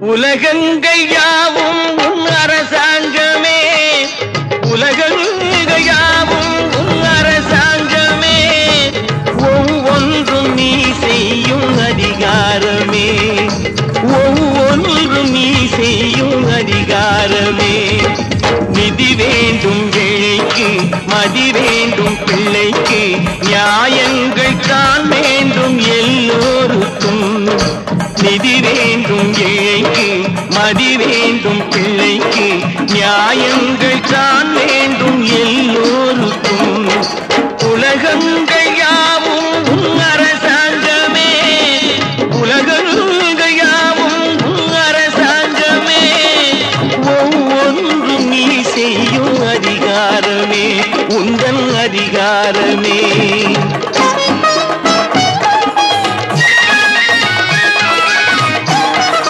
உலகங்கள் யாவும் உன் அரசாங்கமே, உலகங்கள் யாவும் உன் அரசாங்கமே, ஒவ்வொன்றும் நீ செய்யும் அதிகாரமே, ஒவ்வொன்றும் நீ செய்யும் அதிகாரமே. நிதி வேண்டும் ஏழைக்கு, மதி வேண்டும் பிள்ளைக்கு, நியாயங்கள் தான் வேண்டும் எல்லோருக்கும். நிதி வேண்டும் ஏழைக்கு, மதி வேண்டும் பிள்ளைக்கு, நியாயங்கள் தான் வேண்டும் எல்லோருக்கும். உலகங்கள்